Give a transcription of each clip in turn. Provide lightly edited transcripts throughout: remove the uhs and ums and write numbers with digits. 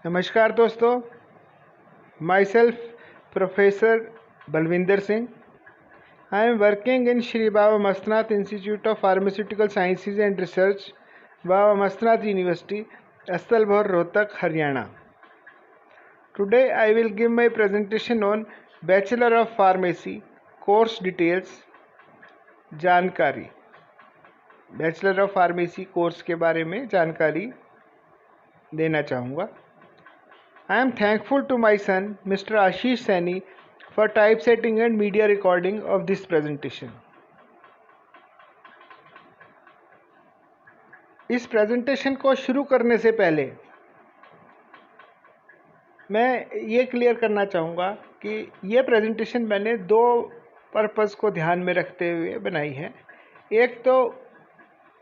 नमस्कार दोस्तों, myself professor Balwinder Singh. I am working in Shri Baba Mastnath institute of pharmaceutical sciences and research, Baba Mastnath university, Asthalbohar, Rohtak, Haryana. Today I will give my presentation on bachelor of pharmacy course details. जानकारी, bachelor of pharmacy course के बारे में जानकारी देना चाहूँगा। I am thankful to my son, Mr. Ashish Saini, for typesetting and media recording of this presentation. इस presentation को शुरू करने से पहले मैं ये क्लियर करना चाहूँगा कि ये प्रेजेंटेशन मैंने दो पर्पज़ को ध्यान में रखते हुए बनाई है। एक तो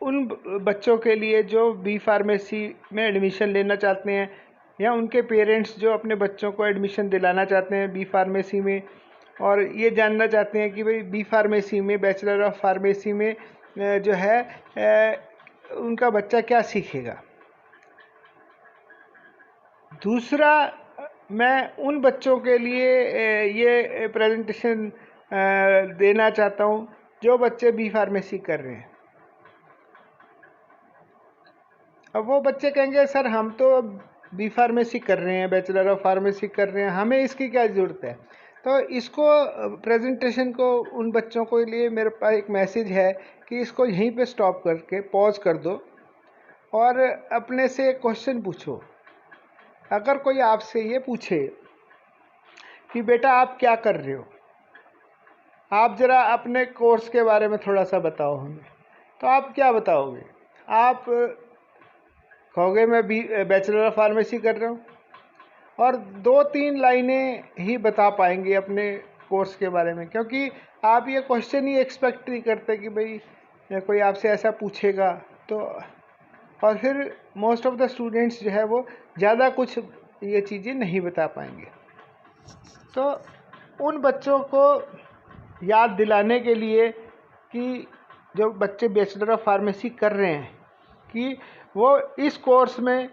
उन बच्चों के लिए जो बी फार्मेसी में एडमिशन लेना चाहते हैं या उनके पेरेंट्स जो अपने बच्चों को एडमिशन दिलाना चाहते हैं बी फार्मेसी में, और ये जानना चाहते हैं कि भाई बी फार्मेसी में, बैचलर ऑफ फार्मेसी में जो है उनका बच्चा क्या सीखेगा। दूसरा, मैं उन बच्चों के लिए ये प्रेजेंटेशन देना चाहता हूँ जो बच्चे बी फार्मेसी कर रहे हैं। अब वो बच्चे कहेंगे सर हम तो बी फार्मेसी कर रहे हैं, बैचलर ऑफ फार्मेसी कर रहे हैं, हमें इसकी क्या ज़रूरत है। तो इसको प्रेजेंटेशन को उन बच्चों के लिए मेरे पास एक मैसेज है कि इसको यहीं पे स्टॉप करके पॉज कर दो और अपने से एक क्वेश्चन पूछो। अगर कोई आपसे ये पूछे कि बेटा आप क्या कर रहे हो, आप ज़रा अपने कोर्स के बारे में थोड़ा सा बताओ हमें, तो आप क्या बताओगे? आप कहोगे मैं बैचलर ऑफ फार्मेसी कर रहा हूँ, और 2-3 लाइनें ही बता पाएंगे अपने कोर्स के बारे में, क्योंकि आप ये क्वेश्चन ही एक्सपेक्ट नहीं करते कि भाई कोई आपसे ऐसा पूछेगा। तो और फिर मोस्ट ऑफ द स्टूडेंट्स जो है वो ज़्यादा कुछ ये चीज़ें नहीं बता पाएंगे। तो उन बच्चों को याद दिलाने के लिए कि जो बच्चे बैचलर ऑफ फार्मेसी कर रहे हैं कि वो इस कोर्स में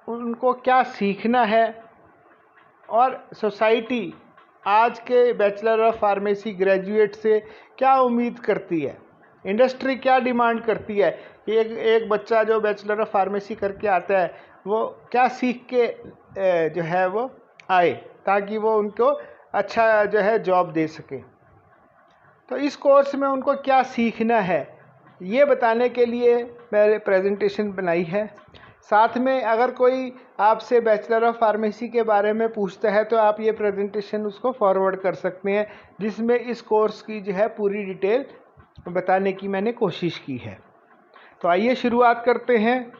उनको क्या सीखना है, और सोसाइटी आज के बैचलर ऑफ फार्मेसी ग्रेजुएट से क्या उम्मीद करती है, इंडस्ट्री क्या डिमांड करती है कि एक बच्चा जो बैचलर ऑफ फार्मेसी करके आता है वो क्या सीख के जो है वो आए, ताकि वो उनको अच्छा जो है जॉब दे सके। तो इस कोर्स में उनको क्या सीखना है ये बताने के लिए मैंने प्रेजेंटेशन बनाई है। साथ में अगर कोई आपसे बैचलर ऑफ फार्मेसी के बारे में पूछता है तो आप ये प्रेजेंटेशन उसको फॉरवर्ड कर सकते हैं, जिसमें इस कोर्स की जो है पूरी डिटेल बताने की मैंने कोशिश की है। तो आइए शुरुआत करते हैं।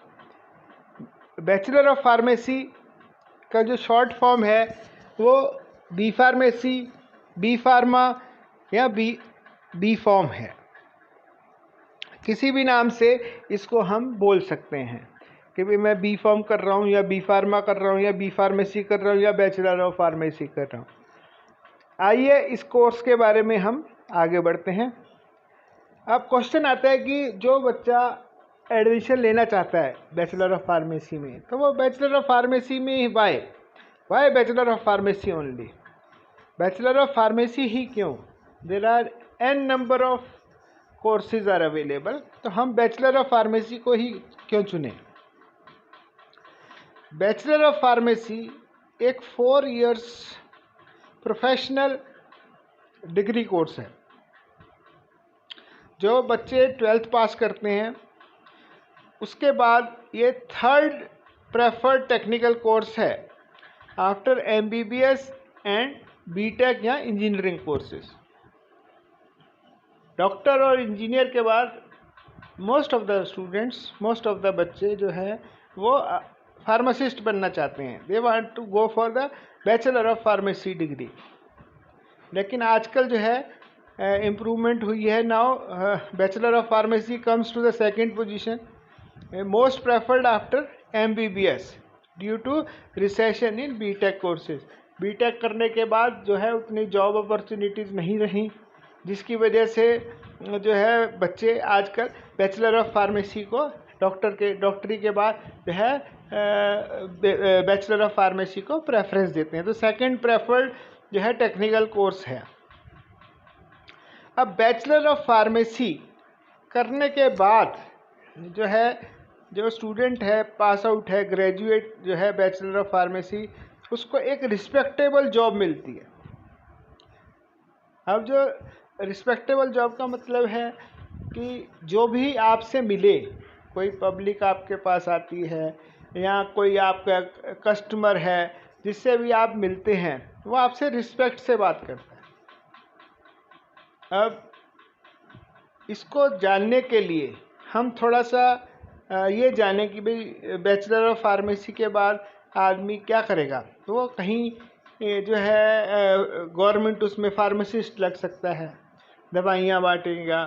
बैचलर ऑफ फार्मेसी का जो शॉर्ट फॉर्म है वो बी फार्मेसी, बी फार्मा या बी फॉर्म है। किसी भी नाम से इसको हम बोल सकते हैं कि भाई मैं बी फॉर्म कर रहा हूँ या बी फार्मा कर रहा हूँ या बी फार्मेसी कर रहा हूँ या बैचलर ऑफ फार्मेसी कर रहा हूँ। आइए इस कोर्स के बारे में हम आगे बढ़ते हैं। अब क्वेश्चन आता है कि जो बच्चा एडमिशन लेना चाहता है बैचलर ऑफ फार्मेसी में, तो वो बैचलर ऑफ फार्मेसी में ही why bachelor of pharmacy only, bachelor of pharmacy ही क्यों? There are an number of courses are available, तो हम बैचलर ऑफ फार्मेसी को ही क्यों चुने? बैचलर ऑफ फार्मेसी एक 4 इयर्स प्रोफेशनल डिग्री कोर्स है। जो बच्चे 12th पास करते हैं उसके बाद ये 3rd प्रेफर्ड टेक्निकल कोर्स है आफ्टर MBBS एंड BTech या इंजीनियरिंग कोर्सेज। डॉक्टर और इंजीनियर के बाद मोस्ट ऑफ द बच्चे जो है वो फार्मासिस्ट बनना चाहते हैं। They want to go for the bachelor of pharmacy degree. लेकिन आजकल जो है इम्प्रूवमेंट हुई है। Now bachelor of pharmacy comes to the second position, most preferred after MBBS due to recession in BTech courses. BTech करने के बाद जो है उतनी जॉब अपॉर्चुनिटीज़ नहीं रही, जिसकी वजह से जो है बच्चे आजकल बैचलर ऑफ फार्मेसी को डॉक्टरी के बाद जो है बैचलर ऑफ फार्मेसी को प्रेफरेंस देते हैं। तो सेकंड प्रेफर्ड जो है टेक्निकल कोर्स है। अब बैचलर ऑफ फार्मेसी करने के बाद जो है जो स्टूडेंट है, पास आउट है, ग्रेजुएट जो है बैचलर ऑफ फार्मेसी, उसको एक रिस्पेक्टेबल जॉब मिलती है। अब जो रिस्पेक्टेबल जॉब का मतलब है कि जो भी आपसे मिले, कोई पब्लिक आपके पास आती है या कोई आपका कस्टमर है, जिससे भी आप मिलते हैं, वो आपसे रिस्पेक्ट से बात करता है। अब इसको जानने के लिए हम थोड़ा सा ये जाने कि भाई बैचलर ऑफ फार्मेसी के बाद आदमी क्या करेगा। तो वो कहीं जो है गवर्नमेंट उसमें फार्मासिस्ट लग सकता है, दवाइयाँ बांटेगा।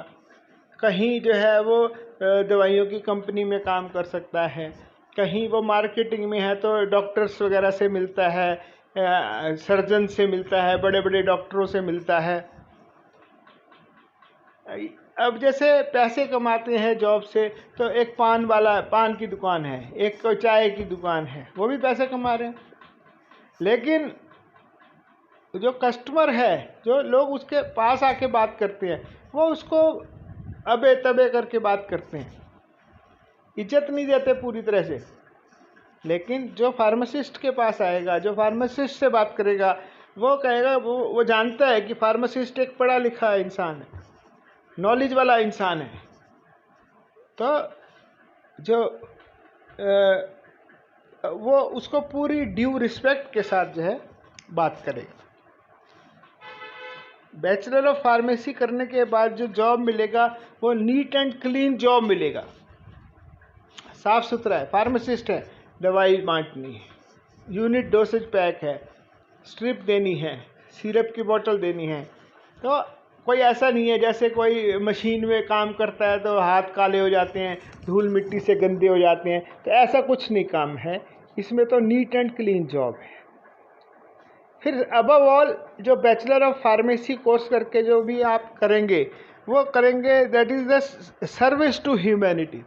कहीं जो है वो दवाइयों की कंपनी में काम कर सकता है। कहीं वो मार्केटिंग में है तो डॉक्टर्स वगैरह से मिलता है, सर्जन से मिलता है, बड़े बड़े डॉक्टरों से मिलता है। अब जैसे पैसे कमाते हैं जॉब से, तो एक पान की दुकान है, एक कोई चाय की दुकान है, वो भी पैसे कमा रहे हैं। लेकिन जो कस्टमर है, जो लोग उसके पास आके बात करते हैं, वो उसको अबे तबे करके बात करते हैं, इज्जत नहीं देते पूरी तरह से। लेकिन जो फार्मासिस्ट के पास आएगा, जो फार्मासिस्ट से बात करेगा, वो कहेगा, वो जानता है कि फार्मासिस्ट एक पढ़ा लिखा इंसान है, नॉलेज वाला इंसान है। तो जो वो उसको पूरी ड्यू रिस्पेक्ट के साथ जो है बात करेगा। बैचलर ऑफ फार्मेसी करने के बाद जो जॉब मिलेगा वो नीट एंड क्लीन जॉब मिलेगा, साफ सुथरा है। फार्मासिस्ट है, दवाई बांटनी है, यूनिट डोसेज पैक है, स्ट्रिप देनी है, सिरप की बोतल देनी है। तो कोई ऐसा नहीं है जैसे कोई मशीन में काम करता है तो हाथ काले हो जाते हैं, धूल मिट्टी से गंदे हो जाते हैं, तो ऐसा कुछ नहीं काम है इसमें। तो नीट एंड क्लीन जॉब है। फिर अबव ऑल जो बैचलर ऑफ फार्मेसी कोर्स करके जो भी आप करेंगे, वो करेंगे that is the service to humanity.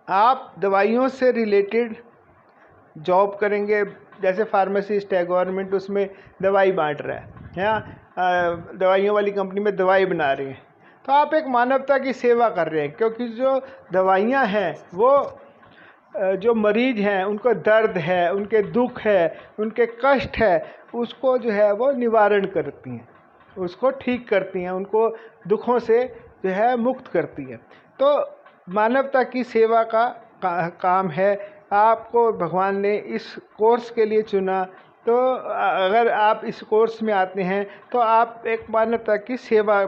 आप दवाइयों से रिलेटेड जॉब करेंगे, जैसे फार्मासिस्ट है, गवर्नमेंट उसमें दवाई बांट रहा है या दवाइयों वाली कंपनी में दवाई बना रही है, तो आप एक मानवता की सेवा कर रहे हैं। क्योंकि जो दवाइयाँ हैं वो जो मरीज हैं उनको दर्द है, उनके दुख है, उनके कष्ट है, उसको जो है वो निवारण करती हैं, उसको ठीक करती हैं, उनको दुखों से जो है मुक्त करती हैं। तो मानवता की सेवा का काम है। आपको भगवान ने इस कोर्स के लिए चुना, तो अगर आप इस कोर्स में आते हैं तो आप एक मानवता की सेवा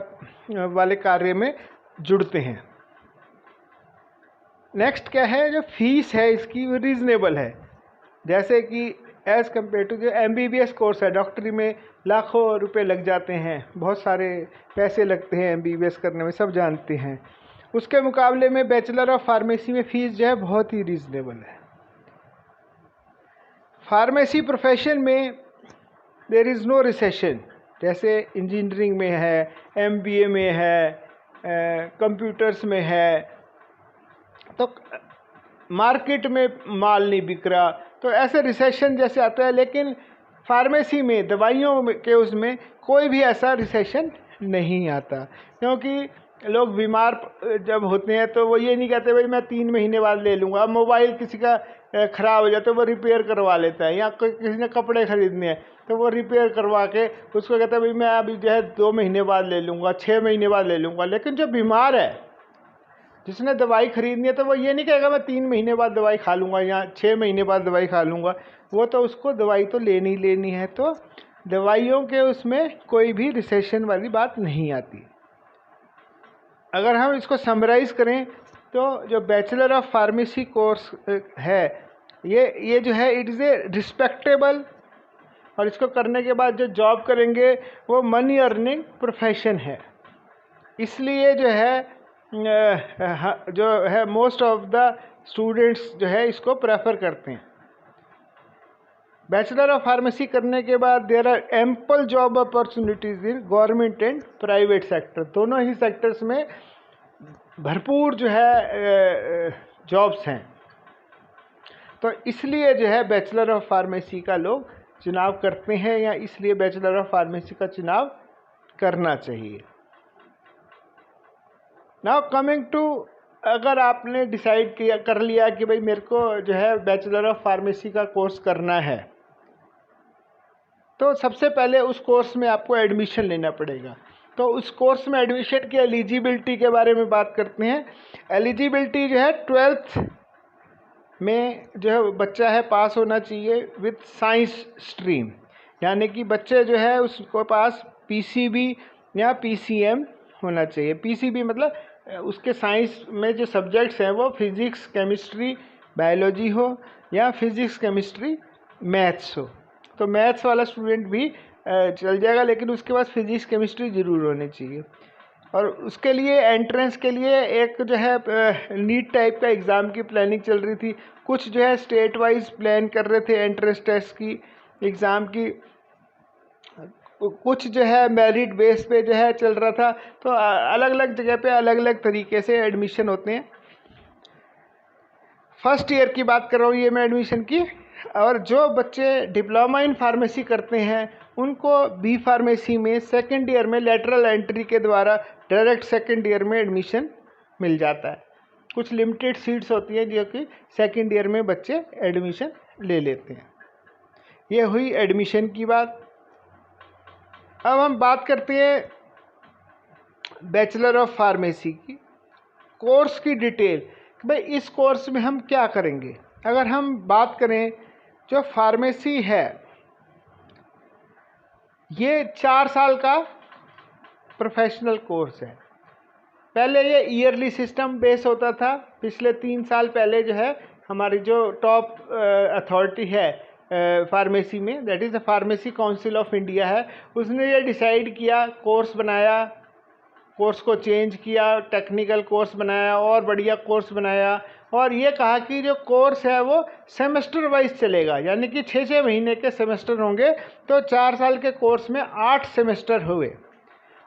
वाले कार्य में जुड़ते हैं। नेक्स्ट क्या है, जो फीस है इसकी वो रीज़नेबल है। जैसे कि एज़ कम्पेयर टू जो MBBS कोर्स है, डॉक्टरी में लाखों रुपए लग जाते हैं, बहुत सारे पैसे लगते हैं MBBS करने में, सब जानते हैं। उसके मुकाबले में बैचलर ऑफ फार्मेसी में फ़ीस जो है बहुत ही रीज़नेबल है। फार्मेसी प्रोफेशन में देयर इज़ नो रिसेशन, जैसे इंजीनियरिंग में है, MBA में है, कंप्यूटर्स में है। तो मार्केट में माल नहीं बिक रहा, तो ऐसे रिसेशन जैसे आता है। लेकिन फार्मेसी में, दवाइयों के उसमें कोई भी ऐसा रिसेशन नहीं आता, क्योंकि लोग बीमार जब होते हैं तो वो ये नहीं कहते भाई मैं 3 महीने बाद ले लूँगा। अब मोबाइल किसी का ख़राब हो जाता है, वो रिपेयर करवा लेता है, या किसी ने कपड़े ख़रीदने हैं तो वो रिपेयर करवा के उसको कहता है भाई मैं अभी जो है 2 महीने बाद ले लूँगा, 6 महीने बाद ले लूँगा। लेकिन जो बीमार है, जिसने दवाई खरीदनी है, तो वो ये नहीं कहेगा मैं 3 महीने बाद दवाई खा लूँगा या 6 महीने बाद दवाई खा लूँगा। वो तो उसको दवाई तो लेनी है। तो दवाइयों के उसमें कोई भी रिसेशन वाली बात नहीं आती। अगर हम इसको समराइज़ करें तो जो बैचलर ऑफ फार्मेसी कोर्स है, ये जो है इट इज़ ए रिस्पेक्टेबल, और इसको करने के बाद जो जॉब करेंगे वो मनी अर्निंग प्रोफेशन है। इसलिए जो है मोस्ट ऑफ द स्टूडेंट्स जो है इसको प्रेफर करते हैं। बैचलर ऑफ फार्मेसी करने के बाद there are ample job opportunities in government and private sector. दोनों ही सेक्टर्स में भरपूर जो है जॉब्स हैं। तो इसलिए जो है बैचलर ऑफ फार्मेसी का लोग चुनाव करते हैं, या इसलिए बैचलर ऑफ फार्मेसी का चुनाव करना चाहिए। नाउ कमिंग टू, अगर आपने डिसाइड कर लिया कि भाई मेरे को जो है बैचलर ऑफ फार्मेसी का कोर्स करना है, तो सबसे पहले उस कोर्स में आपको एडमिशन लेना पड़ेगा। तो उस कोर्स में एडमिशन की एलिजिबिलिटी के बारे में बात करते हैं। एलिजिबिलिटी जो है 12th में जो है बच्चा है पास होना चाहिए विथ साइंस स्ट्रीम, यानी कि बच्चे जो है उसको पास पीसीबी या पीसीएम होना चाहिए। पीसीबी मतलब उसके साइंस में जो सब्जेक्ट्स हैं वो फिज़िक्स, केमिस्ट्री, बायोलॉजी हो, या फिज़िक्स, केमिस्ट्री, मैथ्स हो। तो मैथ्स वाला स्टूडेंट भी चल जाएगा, लेकिन उसके पास फिज़िक्स, केमिस्ट्री ज़रूर होनी चाहिए। और उसके लिए एंट्रेंस के लिए एक जो है नीट टाइप का एग्ज़ाम की प्लानिंग चल रही थी। कुछ जो है स्टेट वाइज प्लान कर रहे थे एंट्रेंस टेस्ट की, एग्ज़ाम की, कुछ जो है मेरिट बेस पे जो है चल रहा था। तो अलग अलग जगह पे अलग अलग तरीके से एडमिशन होते हैं। फर्स्ट ईयर की बात कर रहा हूँ ये मैं एडमिशन की। और जो बच्चे डिप्लोमा इन फार्मेसी करते हैं उनको बी फार्मेसी में सेकेंड ईयर में लेटरल एंट्री के द्वारा डायरेक्ट सेकेंड ईयर में एडमिशन मिल जाता है। कुछ लिमिटेड सीट्स होती हैं जो कि सेकेंड ईयर में बच्चे एडमिशन ले लेते हैं। ये हुई एडमिशन की बात। अब हम बात करते हैं बैचलर ऑफ फार्मेसी की कोर्स की डिटेल। भाई इस कोर्स में हम क्या करेंगे? अगर हम बात करें, जो फार्मेसी है ये 4 साल का प्रोफेशनल कोर्स है। पहले ये ईयरली सिस्टम बेस होता था। पिछले 3 साल पहले जो है हमारी जो टॉप अथॉरिटी है फार्मेसी में, that is the pharmacy council of India है, उसने ये डिसाइड किया, कोर्स बनाया, कोर्स को चेंज किया, टेक्निकल कोर्स बनाया और बढ़िया कोर्स बनाया, और ये कहा कि जो कोर्स है वो सेमेस्टर वाइज चलेगा, यानी कि 6-6 महीने के सेमेस्टर होंगे। तो 4 साल के कोर्स में 8 सेमेस्टर हुए,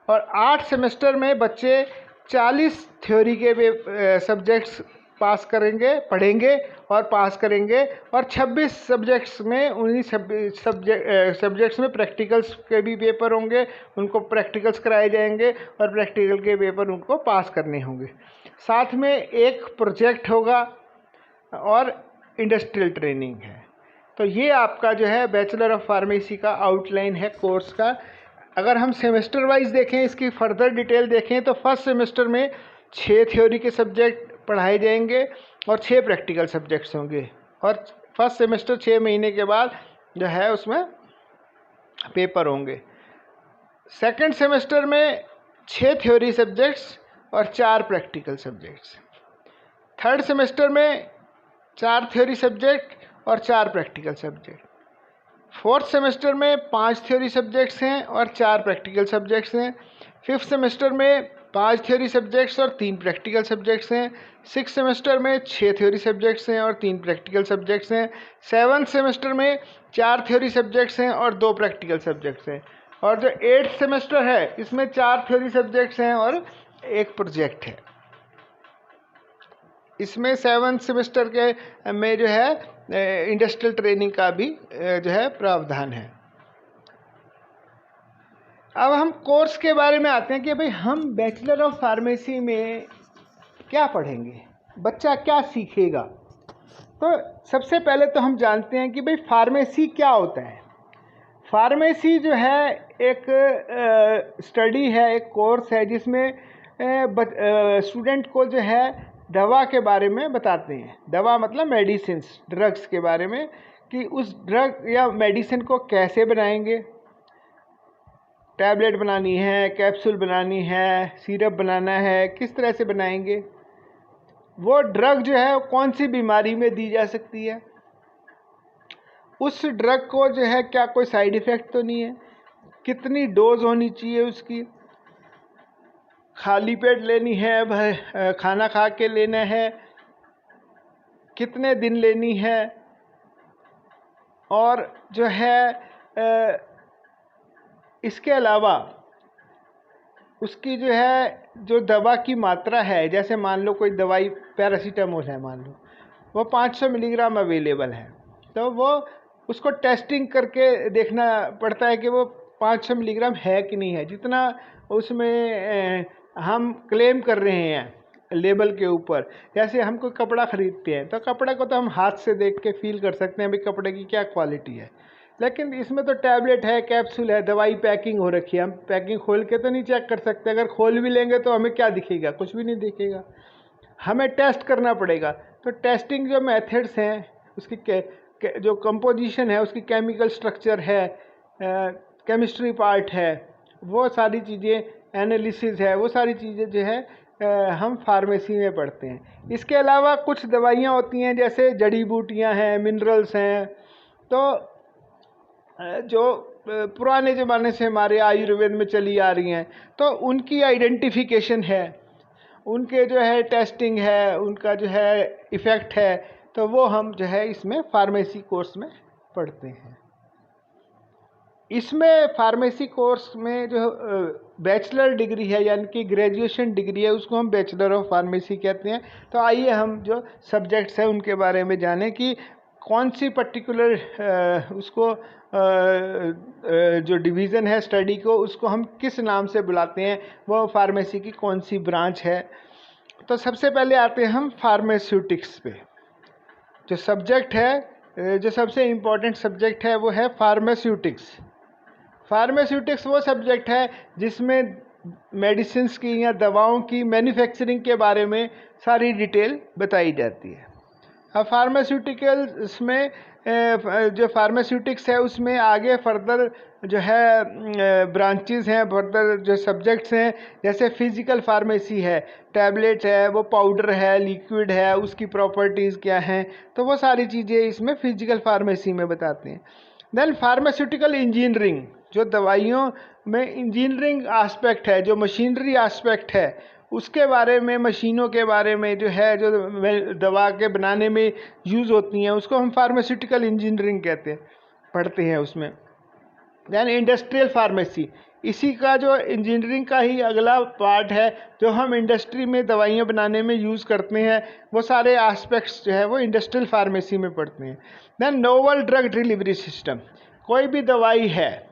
और 8 सेमेस्टर में बच्चे 40 थ्योरी के सब्जेक्ट्स पास करेंगे, पढ़ेंगे और पास करेंगे, और 26 सब्जेक्ट्स में, उन्हीं सब्जेक्ट्स में प्रैक्टिकल्स के भी पेपर होंगे, उनको प्रैक्टिकल्स कराए जाएंगे और प्रैक्टिकल के पेपर उनको पास करने होंगे। साथ में एक प्रोजेक्ट होगा और इंडस्ट्रियल ट्रेनिंग है। तो ये आपका जो है बैचलर ऑफ फार्मेसी का आउटलाइन है कोर्स का। अगर हम सेमेस्टर वाइज देखें, इसकी फर्दर डिटेल देखें, तो फर्स्ट सेमेस्टर में 6 थ्योरी के सब्जेक्ट पढ़ाए जाएंगे और 6 प्रैक्टिकल सब्जेक्ट्स होंगे, और फर्स्ट सेमेस्टर 6 महीने के बाद जो है उसमें पेपर होंगे। सेकंड सेमेस्टर में 6 थ्योरी सब्जेक्ट्स और 4 प्रैक्टिकल सब्जेक्ट्स। थर्ड सेमेस्टर में 4 थ्योरी सब्जेक्ट और 4 प्रैक्टिकल सब्जेक्ट। फोर्थ सेमेस्टर में 5 थ्योरी सब्जेक्ट्स हैं और 4 प्रैक्टिकल सब्जेक्ट्स हैं। फिफ्थ सेमेस्टर में 5 थ्योरी सब्जेक्ट्स और 3 प्रैक्टिकल सब्जेक्ट्स हैं। सिक्स सेमेस्टर में 6 थ्योरी सब्जेक्ट्स हैं और 3 प्रैक्टिकल सब्जेक्ट्स हैं। सेवन्थ सेमेस्टर में 4 थ्योरी सब्जेक्ट्स हैं और 2 प्रैक्टिकल सब्जेक्ट्स हैं। और जो 8th सेमेस्टर है इसमें 4 थ्योरी सब्जेक्ट्स हैं और 1 प्रोजेक्ट है। इसमें 7th सेमेस्टर के में जो है इंडस्ट्रियल ट्रेनिंग का भी जो है प्रावधान है। अब हम कोर्स के बारे में आते हैं कि भाई हम बैचलर ऑफ फार्मेसी में क्या पढ़ेंगे, बच्चा क्या सीखेगा। तो सबसे पहले तो हम जानते हैं कि भाई फार्मेसी क्या होता है। फार्मेसी जो है एक स्टडी है, एक कोर्स है जिसमें स्टूडेंट को जो है दवा के बारे में बताते हैं। दवा मतलब मेडिसिन्स, ड्रग्स के बारे में, कि उस ड्रग या मेडिसिन को कैसे बनाएंगे, टैबलेट बनानी है, कैप्सूल बनानी है, सिरप बनाना है, किस तरह से बनाएंगे, वो ड्रग जो है कौन सी बीमारी में दी जा सकती है, उस ड्रग को जो है क्या कोई साइड इफ़ेक्ट तो नहीं है, कितनी डोज होनी चाहिए उसकी, खाली पेट लेनी है, खाना खा के लेना है, कितने दिन लेनी है, और जो है इसके अलावा उसकी जो है जो दवा की मात्रा है, जैसे मान लो कोई दवाई पैरासीटामोल है, मान लो वो 500 मिलीग्राम अवेलेबल है, तो वो उसको टेस्टिंग करके देखना पड़ता है कि वो 500 मिलीग्राम है कि नहीं है, जितना उसमें हम क्लेम कर रहे हैं लेबल के ऊपर। जैसे हम कोई कपड़ा ख़रीदते हैं तो कपड़े को तो हम हाथ से देख के फील कर सकते हैं भाई कपड़े की क्या क्वालिटी है, लेकिन इसमें तो टैबलेट है, कैप्सूल है, दवाई पैकिंग हो रखी है, हम पैकिंग खोल के तो नहीं चेक कर सकते। अगर खोल भी लेंगे तो हमें क्या दिखेगा, कुछ भी नहीं दिखेगा, हमें टेस्ट करना पड़ेगा। तो टेस्टिंग जो मेथड्स हैं, उसकी जो कंपोजिशन है, उसकी केमिकल स्ट्रक्चर है, केमिस्ट्री पार्ट है, वो सारी चीज़ें एनालिसिस है, वो सारी चीज़ें जो है हम फार्मेसी में पढ़ते हैं। इसके अलावा कुछ दवाइयाँ होती हैं जैसे जड़ी बूटियाँ हैं, मिनरल्स हैं, तो जो पुराने ज़माने से हमारे आयुर्वेद में चली आ रही हैं, तो उनकी आइडेंटिफिकेशन है, उनके जो है टेस्टिंग है, उनका जो है इफ़ेक्ट है, तो वो हम जो है इसमें फार्मेसी कोर्स में पढ़ते हैं। इसमें फार्मेसी कोर्स में जो बैचलर डिग्री है यानी कि ग्रेजुएशन डिग्री है, उसको हम बैचलर ऑफ फार्मेसी कहते हैं। तो आइए हम जो सब्जेक्ट्स हैं उनके बारे में जानें कि कौन सी पर्टिकुलर उसको जो डिवीज़न है स्टडी को, उसको हम किस नाम से बुलाते हैं, वो फार्मेसी की कौन सी ब्रांच है। तो सबसे पहले आते हैं हम फार्मास्यूटिक्स पे। जो सब्जेक्ट है, जो सबसे इम्पोर्टेंट सब्जेक्ट है वो है फार्मास्यूटिक्स। फार्मास्यूटिक्स वो सब्जेक्ट है जिसमें मेडिसिन्स की या दवाओं की मैन्युफैक्चरिंग के बारे में सारी डिटेल बताई जाती है। अब फार्मास्यूटिकल्स में जो फार्मास्यूटिक्स है उसमें आगे फर्दर जो है ब्रांचेस हैं, फर्दर जो सब्जेक्ट्स हैं, जैसे फिज़िकल फार्मेसी है, टैबलेट है, वो पाउडर है, लिक्विड है, उसकी प्रॉपर्टीज़ क्या हैं, तो वो सारी चीज़ें इसमें फिज़िकल फार्मेसी में बताते हैं। देन फार्मास्यूटिकल इंजीनियरिंग, जो दवाइयों में इंजीनियरिंग आस्पेक्ट है, जो मशीनरी आस्पेक्ट है, उसके बारे में, मशीनों के बारे में जो है, जो दवा के बनाने में यूज़ होती हैं, उसको हम फार्मास्यूटिकल इंजीनियरिंग कहते हैं, पढ़ते हैं उसमें। दैन इंडस्ट्रियल फार्मेसी, इसी का जो इंजीनियरिंग का ही अगला पार्ट है, जो हम इंडस्ट्री में दवाइयाँ बनाने में यूज़ करते हैं, वो सारे एस्पेक्ट्स जो है वो इंडस्ट्रियल फार्मेसी में पढ़ते हैं। Then novel drug delivery system, कोई भी दवाई है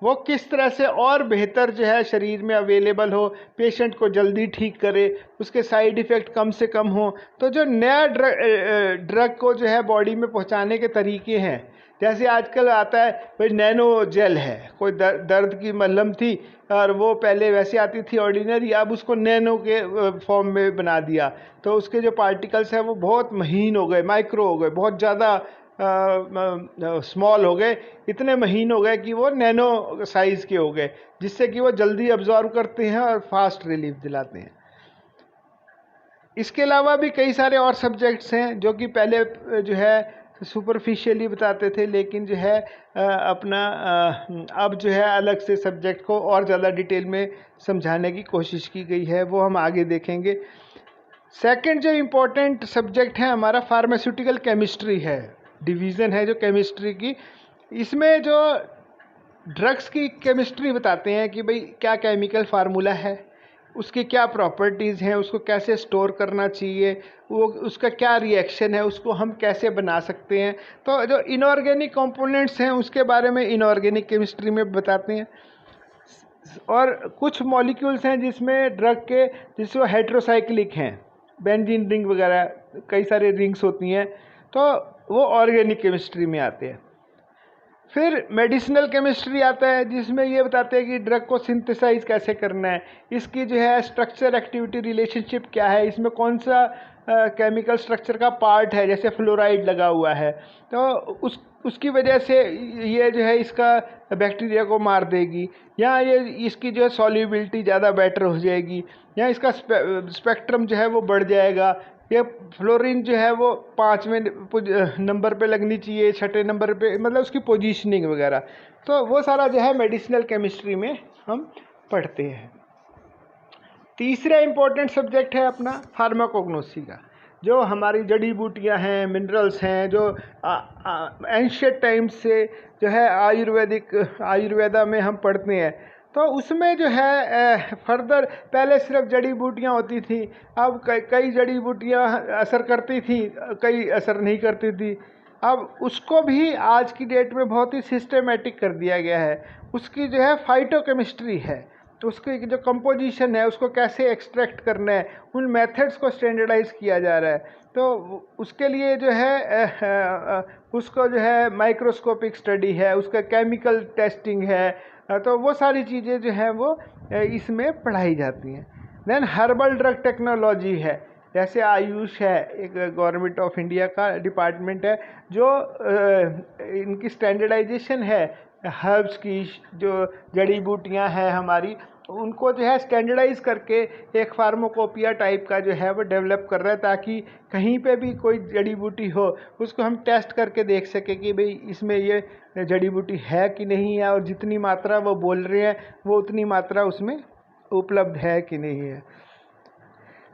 वो किस तरह से और बेहतर जो है शरीर में अवेलेबल हो, पेशेंट को जल्दी ठीक करे, उसके साइड इफ़ेक्ट कम से कम हो। तो जो नया ड्रग को जो है बॉडी में पहुंचाने के तरीके हैं, जैसे आजकल आता है भाई नैनो जेल है, कोई दर्द की मलहम थी और वो पहले वैसे आती थी ऑर्डिनरी, अब उसको नैनो के फॉर्म में बना दिया, तो उसके जो पार्टिकल्स हैं वो बहुत महीन हो गए, माइक्रो हो गए, बहुत ज़्यादा स्मॉल हो गए, इतने महीन हो गए कि वो नैनो साइज़ के हो गए, जिससे कि वो जल्दी अब्जॉर्व करते हैं और फास्ट रिलीफ दिलाते हैं। इसके अलावा भी कई सारे और सब्जेक्ट्स हैं जो कि पहले जो है सुपरफिशियली बताते थे, लेकिन जो है अब जो है अलग से सब्जेक्ट को और ज़्यादा डिटेल में समझाने की कोशिश की गई है, वो हम आगे देखेंगे। सेकंड जो इम्पोर्टेंट सब्जेक्ट है हमारा फार्मास्यूटिकल केमिस्ट्री है, डिवीज़न है जो केमिस्ट्री की। इसमें जो ड्रग्स की केमिस्ट्री बताते हैं कि भाई क्या केमिकल फार्मूला है, उसकी क्या प्रॉपर्टीज़ हैं, उसको कैसे स्टोर करना चाहिए, वो उसका क्या रिएक्शन है, उसको हम कैसे बना सकते हैं। तो जो इनऑर्गेनिक कंपोनेंट्स हैं उसके बारे में इनऑर्गेनिक केमिस्ट्री में बताते हैं। और कुछ मॉलिक्यूल्स हैं जिसमें ड्रग के जिसमें हेट्रोसाइक्लिक हैं, बेंजीन रिंग वगैरह कई सारे रिंग्स होती हैं, तो वो ऑर्गेनिक केमिस्ट्री में आते हैं। फिर मेडिसिनल केमिस्ट्री आता है जिसमें ये बताते हैं कि ड्रग को सिंथेसाइज कैसे करना है, इसकी जो है स्ट्रक्चर एक्टिविटी रिलेशनशिप क्या है, इसमें कौन सा केमिकल स्ट्रक्चर का पार्ट है, जैसे फ्लोराइड लगा हुआ है तो उसकी वजह से ये जो है इसका बैक्टीरिया को मार देगी, या ये इसकी जो है सॉल्युबिलिटी ज़्यादा बेटर हो जाएगी, या इसका स्पेक्ट्रम जो है वो बढ़ जाएगा, ये फ्लोरीन जो है वो 5वें नंबर पे लगनी चाहिए, 6ठे नंबर पे, मतलब उसकी पोजीशनिंग वगैरह। तो वो सारा जो है मेडिसिनल केमिस्ट्री में हम पढ़ते हैं। तीसरा इम्पोर्टेंट सब्जेक्ट है अपना फार्माकोग्नोसी का, जो हमारी जड़ी बूटियां हैं, मिनरल्स हैं, जो एंशिएंट टाइम से जो है आयुर्वेदा में हम पढ़ते हैं। तो उसमें जो है फर्दर पहले सिर्फ जड़ी बूटियाँ होती थी, अब कई जड़ी बूटियाँ असर करती थी, कई असर नहीं करती थी। अब उसको भी आज की डेट में बहुत ही सिस्टमेटिक कर दिया गया है। उसकी जो है फाइटोकेमिस्ट्री है, तो उसकी जो कंपोजिशन है उसको कैसे एक्सट्रैक्ट करना है, उन मेथड्स को स्टैंडर्डाइज किया जा रहा है। तो उसके लिए जो है उसको जो है माइक्रोस्कोपिक स्टडी है, उसका केमिकल टेस्टिंग है, तो वो सारी चीज़ें जो हैं वो इसमें पढ़ाई जाती हैं। देन हर्बल ड्रग टेक्नोलॉजी है, जैसे आयुष है, एक गवर्नमेंट ऑफ इंडिया का डिपार्टमेंट है जो इनकी स्टैंडर्डाइजेशन है हर्ब्स की, जो जड़ी बूटियां हैं हमारी, उनको जो है स्टैंडर्डाइज करके एक फार्माकोपिया टाइप का जो है वो डेवलप कर रहा है, ताकि कहीं पे भी कोई जड़ी बूटी हो उसको हम टेस्ट करके देख सके कि भाई इसमें ये जड़ी बूटी है कि नहीं है, और जितनी मात्रा वो बोल रहे हैं वो उतनी मात्रा उसमें उपलब्ध है कि नहीं है।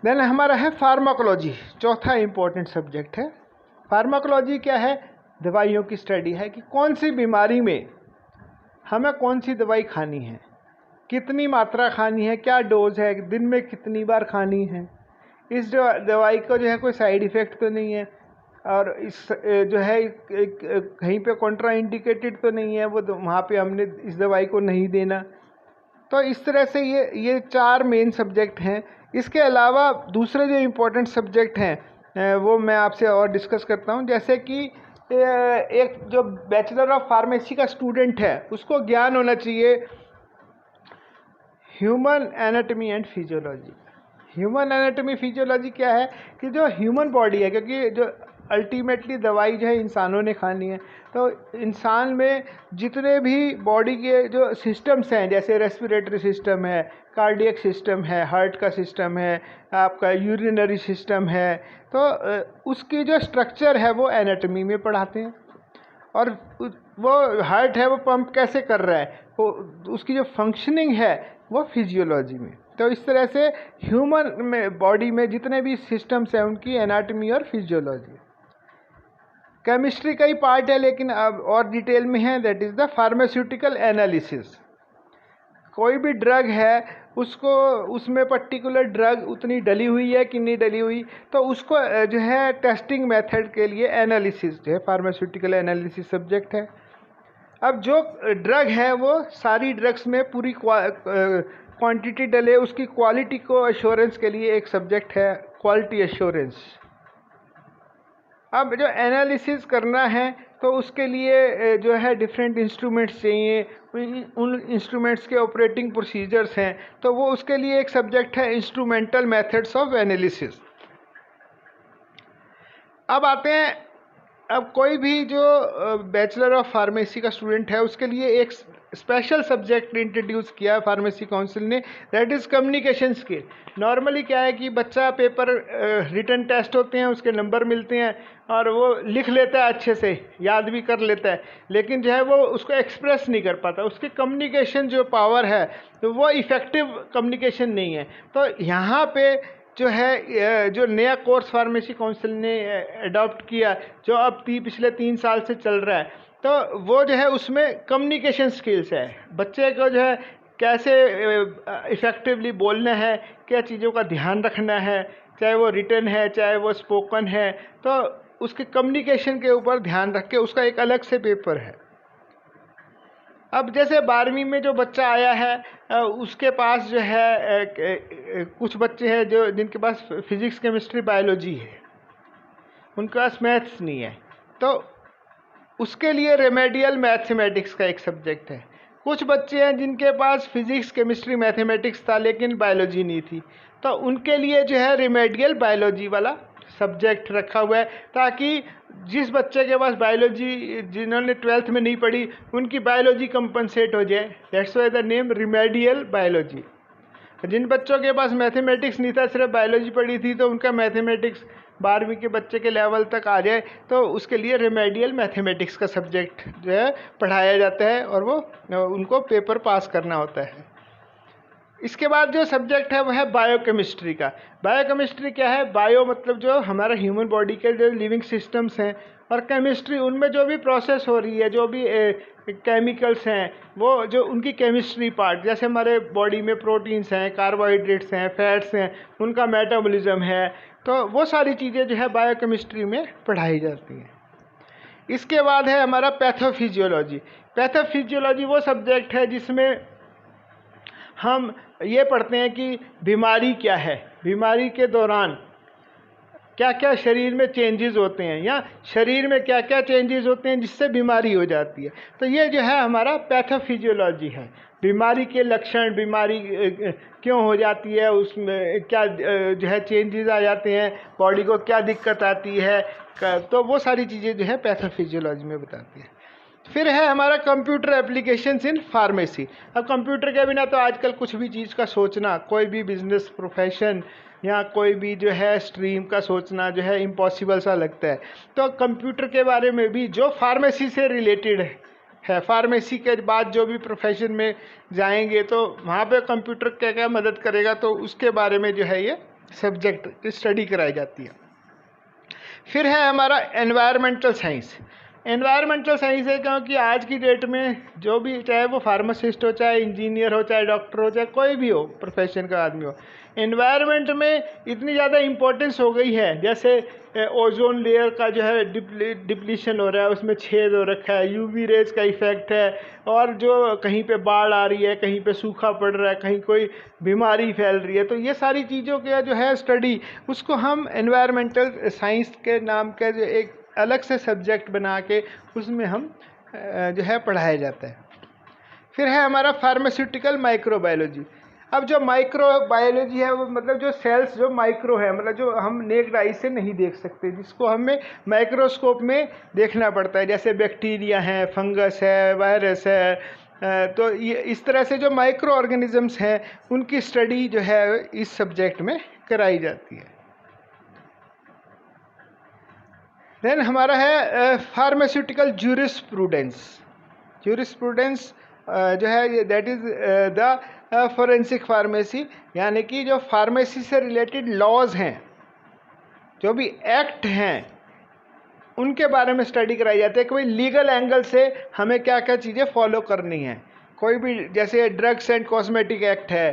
देन हमारा है फार्माकोलॉजी, चौथा इम्पोर्टेंट सब्जेक्ट है। फार्माकोलॉजी क्या है? दवाइयों की स्टडी है कि कौन सी बीमारी में हमें कौन सी दवाई खानी है, कितनी मात्रा खानी है, क्या डोज है, दिन में कितनी बार खानी है, इस जो दवाई को जो है कोई साइड इफ़ेक्ट तो नहीं है, और इस जो है कहीं पे कॉन्ट्रा इंडिकेटेड तो नहीं है, वो वहाँ पे हमने इस दवाई को नहीं देना। तो इस तरह से ये 4 मेन सब्जेक्ट हैं। इसके अलावा दूसरे जो इम्पोर्टेंट सब्जेक्ट हैं वो मैं आपसे और डिस्कस करता हूँ। जैसे कि एक जो बैचलर ऑफ फार्मेसी का स्टूडेंट है उसको ज्ञान होना चाहिए human anatomy and physiology. Human anatomy physiology क्या है कि जो ह्यूमन बॉडी है, क्योंकि जो अल्टीमेटली दवाई जो है इंसानों ने खानी है, तो इंसान में जितने भी बॉडी के जो सिस्टम्स हैं, जैसे रेस्पिरेटरी सिस्टम है, कार्डियक सिस्टम है, हार्ट का सिस्टम है, आपका यूरिनरी सिस्टम है, तो उसकी जो स्ट्रक्चर है वो एनाटॉमी में पढ़ाते हैं। और वो हार्ट है वो पंप कैसे कर रहा है, वो उसकी जो फंक्शनिंग है वो फिजियोलॉजी में। तो इस तरह से ह्यूमन में बॉडी में जितने भी सिस्टम्स हैं उनकी एनाटॉमी और फिजियोलॉजी। केमिस्ट्री का ही पार्ट है लेकिन अब और डिटेल में है, that is the pharmaceutical analysis. कोई भी ड्रग है उसको, उसमें पर्टिकुलर ड्रग उतनी डली हुई है कि नहीं डली हुई, तो उसको जो है टेस्टिंग मेथड के लिए एनालिसिस जो है फार्मास्यूटिकल एनालिसिस सब्जेक्ट है। अब जो ड्रग है वो सारी ड्रग्स में पूरी क्वांटिटी डले, उसकी क्वालिटी को एश्योरेंस के लिए एक सब्जेक्ट है क्वालिटी एश्योरेंस। अब जो एनालिसिस करना है तो उसके लिए जो है डिफरेंट इंस्ट्रूमेंट्स चाहिए, उन इंस्ट्रूमेंट्स के ऑपरेटिंग प्रोसीजर्स हैं, तो वो उसके लिए एक सब्जेक्ट है इंस्ट्रूमेंटल मेथड्स ऑफ एनालिसिस। अब आते हैं, अब कोई भी जो बैचलर ऑफ फार्मेसी का स्टूडेंट है उसके लिए एक स्पेशल सब्जेक्ट इंट्रोड्यूस किया है फार्मेसी काउंसिल ने, that is communication skill. Normally क्या है कि बच्चा पेपर रिटन टेस्ट होते हैं, उसके नंबर मिलते हैं और वो लिख लेता है, अच्छे से याद भी कर लेता है, लेकिन जो है वो उसको एक्सप्रेस नहीं कर पाता, उसकी कम्युनिकेशन जो पावर है तो वो इफ़ेक्टिव कम्युनिकेशन नहीं है। तो यहाँ पे जो है जो नया कोर्स फार्मेसी काउंसिल ने अडॉप्ट किया, जो अब पिछले 3 साल से चल रहा है, तो वो जो है उसमें कम्युनिकेशन स्किल्स है। बच्चे को जो है कैसे इफ़ेक्टिवली बोलना है, क्या चीज़ों का ध्यान रखना है, चाहे वो रिटन है चाहे वो स्पोकन है, तो उसके कम्युनिकेशन के ऊपर ध्यान रख के उसका एक अलग से पेपर है। अब जैसे 12वीं में जो बच्चा आया है उसके पास जो है कुछ बच्चे हैं जो जिनके पास फिज़िक्स केमिस्ट्री बायोलॉजी है, उनके पास मैथ्स नहीं है, तो उसके लिए रेमेडियल मैथमेटिक्स का एक सब्जेक्ट है। कुछ बच्चे हैं जिनके पास फिज़िक्स केमिस्ट्री मैथमेटिक्स था लेकिन बायोलॉजी नहीं थी, तो उनके लिए जो है रेमेडियल बायोलॉजी वाला सब्जेक्ट रखा हुआ है, ताकि जिस बच्चे के पास बायोलॉजी, जिन्होंने 12th में नहीं पढ़ी, उनकी बायोलॉजी कंपनसेट हो जाए। That's why the name remedial biology. जिन बच्चों के पास मैथमेटिक्स नहीं था, सिर्फ बायोलॉजी पढ़ी थी, तो उनका मैथमेटिक्स 12वीं के बच्चे के लेवल तक आ जाए, तो उसके लिए रेमेडियल मैथमेटिक्स का सब्जेक्ट जो है पढ़ाया जाता है और वो उनको पेपर पास करना होता है। इसके बाद जो सब्जेक्ट है वो है बायोकेमिस्ट्री का। बायोकेमिस्ट्री क्या है? बायो मतलब जो हमारा ह्यूमन बॉडी के जो लिविंग सिस्टम्स हैं, और केमिस्ट्री उनमें जो भी प्रोसेस हो रही है, जो भी केमिकल्स हैं, वो जो उनकी केमिस्ट्री पार्ट, जैसे हमारे बॉडी में प्रोटीन्स हैं, कार्बोहाइड्रेट्स हैं, फैट्स हैं, उनका मेटाबॉलिज्म है, तो वो सारी चीज़ें जो है बायोकेमिस्ट्री में पढ़ाई जाती हैं। इसके बाद है हमारा पैथोफिजियोलॉजी। पैथोफिजियोलॉजी वो सब्जेक्ट है जिसमें हम ये पढ़ते हैं कि बीमारी क्या है, बीमारी के दौरान क्या क्या शरीर में चेंजेस होते हैं, या शरीर में क्या क्या चेंजेस होते हैं जिससे बीमारी हो जाती है। तो ये जो है हमारा पैथोफिजियोलॉजी है। बीमारी के लक्षण, बीमारी क्यों हो जाती है, उसमें क्या जो है चेंजेस आ जाते हैं, बॉडी को क्या दिक्कत आती है, तो वो सारी चीज़ें जो है पैथोफिजियोलॉजी में बताती है। फिर है हमारा कंप्यूटर एप्लीकेशंस इन फार्मेसी। अब कंप्यूटर के बिना तो आजकल कुछ भी चीज़ का सोचना, कोई भी बिजनेस प्रोफेशन या कोई भी जो है स्ट्रीम का सोचना जो है इम्पॉसिबल सा लगता है। तो कंप्यूटर के बारे में भी जो फार्मेसी से रिलेटेड है, फार्मेसी के बाद जो भी प्रोफेशन में जाएंगे तो वहाँ पे कंप्यूटर क्या क्या मदद करेगा, तो उसके बारे में जो है ये सब्जेक्ट स्टडी कराई जाती है। फिर है हमारा एनवायरमेंटल साइंस। एनवायरमेंटल साइंस है क्योंकि आज की डेट में जो भी, चाहे वो फार्मासिस्ट हो, चाहे इंजीनियर हो, चाहे डॉक्टर हो, चाहे कोई भी हो प्रोफेशन का आदमी हो, एनवायरनमेंट में इतनी ज़्यादा इम्पोर्टेंस हो गई है। जैसे ओजोन लेयर का जो है डिप्लीशन हो रहा है, उसमें छेद हो रखा है, यूवी रेज का इफ़ेक्ट है, और जो कहीं पे बाढ़ आ रही है, कहीं पे सूखा पड़ रहा है, कहीं कोई बीमारी फैल रही है, तो ये सारी चीज़ों का जो है स्टडी, उसको हम एनवायरमेंटल साइंस के नाम का जो एक अलग से सब्जेक्ट बना के उसमें हम जो है पढ़ाया जाता है। फिर है हमारा फार्मास्यूटिकल माइक्रोबायोलॉजी। अब जो माइक्रोबायोलॉजी है वो मतलब जो सेल्स जो माइक्रो है, मतलब जो हम नेक्ड आई से नहीं देख सकते, जिसको हमें माइक्रोस्कोप में देखना पड़ता है, जैसे बैक्टीरिया है, फंगस है, वायरस है, तो ये इस तरह से जो माइक्रो ऑर्गेनिजम्स हैं उनकी स्टडी जो है इस सब्जेक्ट में कराई जाती है। देन हमारा है फार्मास्यूटिकल ज्यूरिस्प्रूडेंस। ज्यूरिस्प्रूडेंस जो है that is the forensic pharmacy, यानी कि जो फार्मेसी से रिलेटेड लॉज हैं, जो भी एक्ट हैं, उनके बारे में स्टडी कराई जाती है। कोई लीगल एंगल से हमें क्या क्या चीज़ें फॉलो करनी है। कोई भी जैसे ड्रग्स एंड कॉस्मेटिक एक्ट है,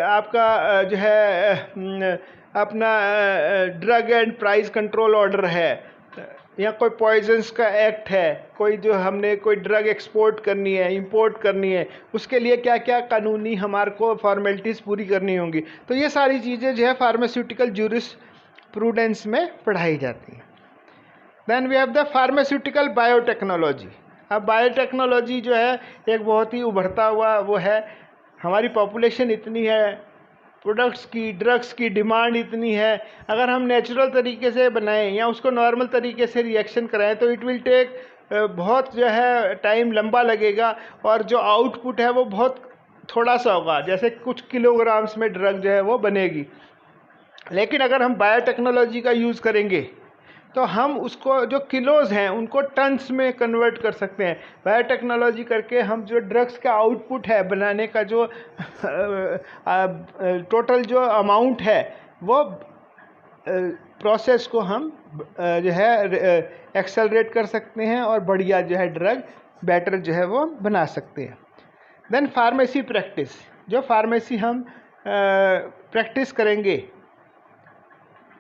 आपका जो है अपना drug and price control order है, या कोई पॉइजन्स का एक्ट है, कोई जो हमने कोई ड्रग एक्सपोर्ट करनी है, इंपोर्ट करनी है, उसके लिए क्या क्या कानूनी हमारे को फॉर्मेलिटीज़ पूरी करनी होंगी। तो ये सारी चीज़ें जो है फार्मास्यूटिकल ज्यूरिस्प्रूडेंस में पढ़ाई जाती हैं। Then we have the pharmaceutical biotechnology. अब बायोटेक्नोलॉजी जो है एक बहुत ही उभरता हुआ वो है। हमारी पॉपुलेशन इतनी है, प्रोडक्ट्स की, ड्रग्स की डिमांड इतनी है, अगर हम नेचुरल तरीके से बनाएं या उसको नॉर्मल तरीके से रिएक्शन कराएं तो इट विल टेक बहुत जो है टाइम लंबा लगेगा, और जो आउटपुट है वो बहुत थोड़ा सा होगा, जैसे कुछ किलोग्राम्स में ड्रग जो है वो बनेगी। लेकिन अगर हम बायोटेक्नोलॉजी का यूज़ करेंगे तो हम उसको जो किलोज हैं उनको टन्स में कन्वर्ट कर सकते हैं। बायोटेक्नोलॉजी करके हम जो ड्रग्स का आउटपुट है बनाने का, जो टोटल जो अमाउंट है, वो प्रोसेस को हम जो है एक्सेलरेट कर सकते हैं और बढ़िया जो है ड्रग बेटर जो है वो बना सकते हैं। देन फार्मेसी प्रैक्टिस, जो फार्मेसी हम प्रैक्टिस करेंगे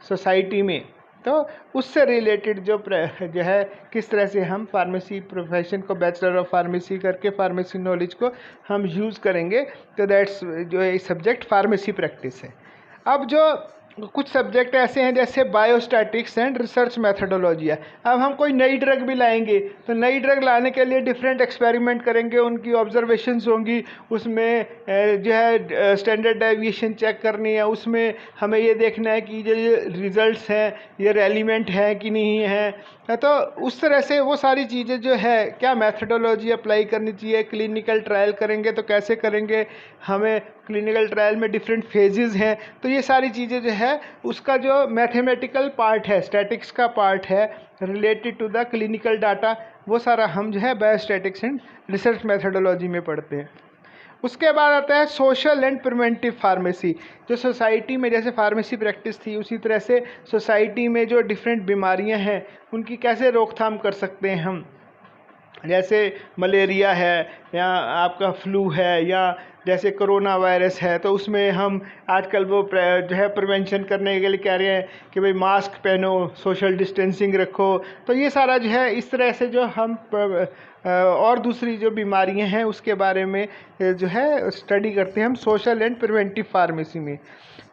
सोसाइटी में, तो उससे रिलेटेड जो है किस तरह से हम फार्मेसी प्रोफेशन को, बैचलर ऑफ फार्मेसी करके फार्मेसी नॉलेज को हम यूज़ करेंगे, तो दैट्स जो है सब्जेक्ट फार्मेसी प्रैक्टिस है। अब जो कुछ सब्जेक्ट ऐसे हैं जैसे बायोस्टैटिक्स एंड रिसर्च मेथडोलॉजी है। अब हम कोई नई ड्रग भी लाएंगे तो नई ड्रग लाने के लिए डिफरेंट एक्सपेरिमेंट करेंगे, उनकी ऑब्जर्वेशंस होंगी, उसमें जो है स्टैंडर्ड डेविएशन चेक करनी है, उसमें हमें ये देखना है कि जो रिजल्ट्स हैं ये रेलिवेंट हैं कि नहीं है। तो उस तरह से वो सारी चीज़ें जो है, क्या मेथडोलॉजी अप्लाई करनी चाहिए, क्लिनिकल ट्रायल करेंगे तो कैसे करेंगे, हमें क्लिनिकल ट्रायल में डिफरेंट फेजेस हैं, तो ये सारी चीज़ें जो है उसका जो मैथमेटिकल पार्ट है, स्टैटिक्स का पार्ट है related to the clinical data, वो सारा हम जो है बायोस्टैटिक्स एंड रिसर्च मेथडोलॉजी में पढ़ते हैं। उसके बाद आता है सोशल एंड प्रिवेंटिव फार्मेसी। जो सोसाइटी में जैसे फार्मेसी प्रैक्टिस थी, उसी तरह से सोसाइटी में जो डिफरेंट बीमारियां हैं उनकी कैसे रोकथाम कर सकते हैं हम। जैसे मलेरिया है या आपका फ्लू है या जैसे कोरोना वायरस है, तो उसमें हम आजकल वो जो है प्रिवेंशन करने के लिए कह रहे हैं कि भाई मास्क पहनो, सोशल डिस्टेंसिंग रखो। तो ये सारा जो है इस तरह से जो हम और दूसरी जो बीमारियां हैं उसके बारे में जो है स्टडी करते हैं हम सोशल एंड प्रिवेंटिव फार्मेसी में।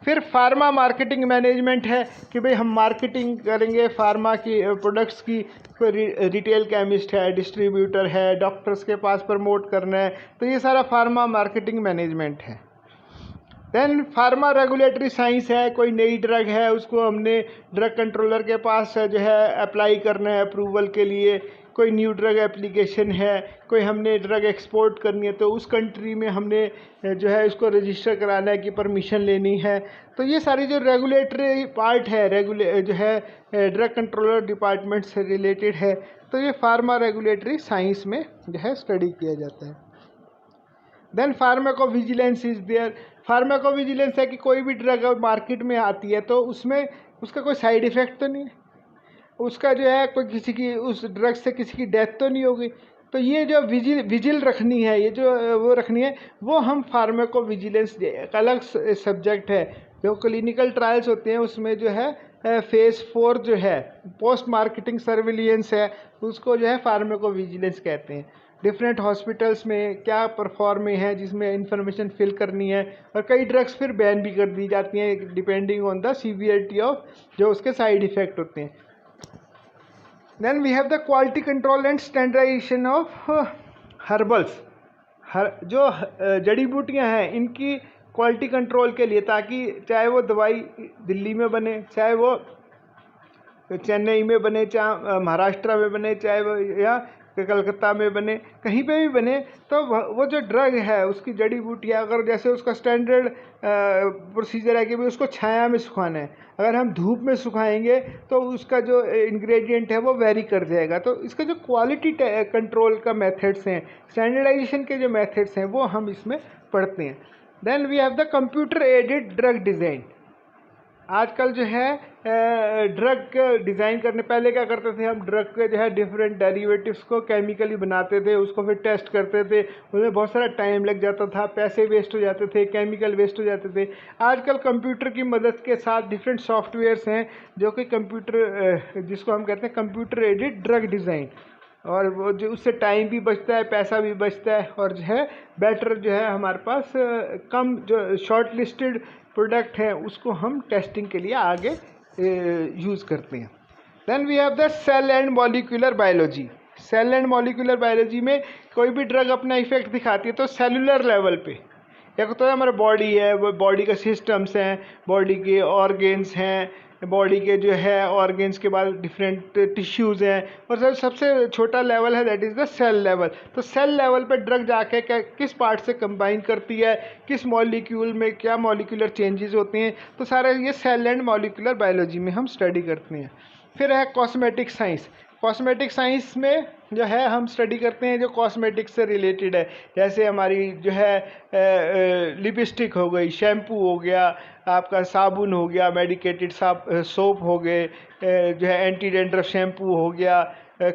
फिर फार्मा मार्केटिंग मैनेजमेंट है कि भाई हम मार्केटिंग करेंगे फार्मा की प्रोडक्ट्स की। कोई रिटेल केमिस्ट है, डिस्ट्रीब्यूटर है, डॉक्टर्स के पास प्रमोट करना है, तो ये सारा फार्मा मार्केटिंग मैनेजमेंट है। देन फार्मा रेगुलेटरी साइंस है, कोई नई ड्रग है उसको हमने ड्रग कंट्रोलर के पास जो है अप्लाई करना है अप्रूवल के लिए। कोई न्यू ड्रग एप्लीकेशन है, कोई हमने ड्रग एक्सपोर्ट करनी है तो उस कंट्री में हमने जो है इसको रजिस्टर कराना है कि परमिशन लेनी है। तो ये सारी जो रेगुलेटरी पार्ट है जो है ड्रग कंट्रोलर डिपार्टमेंट से रिलेटेड है, तो ये फार्मा रेगुलेटरी साइंस में जो है स्टडी किया जाता है। Then pharmacovigilance is there. Pharmacovigilance है कि कोई भी ड्रग मार्केट में आती है तो उसमें उसका कोई साइड इफ़ेक्ट तो नहीं है, उसका जो है कोई किसी की उस ड्रग से किसी की डेथ तो नहीं होगी। तो ये जो विजिल रखनी है, ये जो वो रखनी है, वो हम फार्माकोविजिलेंस एक अलग सब्जेक्ट है। जो क्लिनिकल ट्रायल्स होते हैं उसमें जो है फेज़ 4 जो है पोस्ट मार्केटिंग सर्विलियंस है, उसको जो है फार्माकोविजिलेंस कहते हैं। डिफरेंट हॉस्पिटल्स में क्या परफॉर्म है जिसमें इंफॉर्मेशन फिल करनी है, और कई ड्रग्स फिर बैन भी कर दी जाती हैं depending on the severity of जो उसके साइड इफ़ेक्ट होते हैं। Then we have the quality control and standardisation of herbals. जो जड़ी बूटियां हैं इनकी क्वालिटी कंट्रोल के लिए, ताकि चाहे वो दवाई दिल्ली में बने, चाहे वो चेन्नई में बने, चाहे महाराष्ट्र में बने, चाहे वो या कलकत्ता में बने, कहीं पे भी बने, तो वो जो ड्रग है उसकी जड़ी बूटियाँ अगर जैसे उसका स्टैंडर्ड प्रोसीजर है कि भाई उसको छाया में सुखाना है, अगर हम धूप में सुखाएंगे तो उसका जो इंग्रेडिएंट है वो वेरी कर जाएगा। तो इसका जो क्वालिटी कंट्रोल का मेथड्स हैं, स्टैंडर्डाइजेशन के जो मेथड्स हैं वो हम इसमें पढ़ते हैं। Then we have the computer aided drug design. आजकल जो है ड्रग डिज़ाइन करने, पहले क्या करते थे हम ड्रग के जो है डिफरेंट डेरिवेटिव्स को केमिकली बनाते थे, उसको फिर टेस्ट करते थे, उसमें बहुत सारा टाइम लग जाता था, पैसे वेस्ट हो जाते थे, केमिकल वेस्ट हो जाते थे। आजकल कंप्यूटर की मदद के साथ डिफरेंट सॉफ्टवेयर्स हैं जो कि कंप्यूटर जिसको हम कहते हैं कंप्यूटर एडेड ड्रग डिज़ाइन, और वो जो उससे टाइम भी बचता है, पैसा भी बचता है, और जो है बेटर जो है हमारे पास कम जो शॉर्ट लिस्टेड प्रोडक्ट है उसको हम टेस्टिंग के लिए आगे यूज़ करते हैं। Then we have the cell and molecular biology. Cell and molecular biology में कोई भी ड्रग अपना इफेक्ट दिखाती है तो सेलुलर लेवल पे, एक तो हमारा बॉडी है, वो बॉडी के सिस्टम्स हैं, बॉडी के ऑर्गेन्स हैं, बॉडी के जो है ऑर्गेन्स के बाद डिफरेंट टिश्यूज़ हैं, और सबसे छोटा लेवल है that is the cell level. तो सेल लेवल पे ड्रग जाके क्या किस पार्ट से कंबाइन करती है, किस मॉलिक्यूल में क्या मॉलिक्यूलर चेंजेस होते हैं, तो सारे ये सेल एंड मॉलिक्यूलर बायोलॉजी में हम स्टडी करते हैं। फिर है कॉस्मेटिक साइंस। कॉस्मेटिक साइंस में जो है हम स्टडी करते हैं जो कॉस्मेटिक से रिलेटेड है, जैसे हमारी जो है लिपस्टिक हो गई, शैम्पू हो गया, आपका साबुन हो गया, मेडिकेटेड सोप हो गए, जो है एंटी डैंड्रफ शैम्पू हो गया,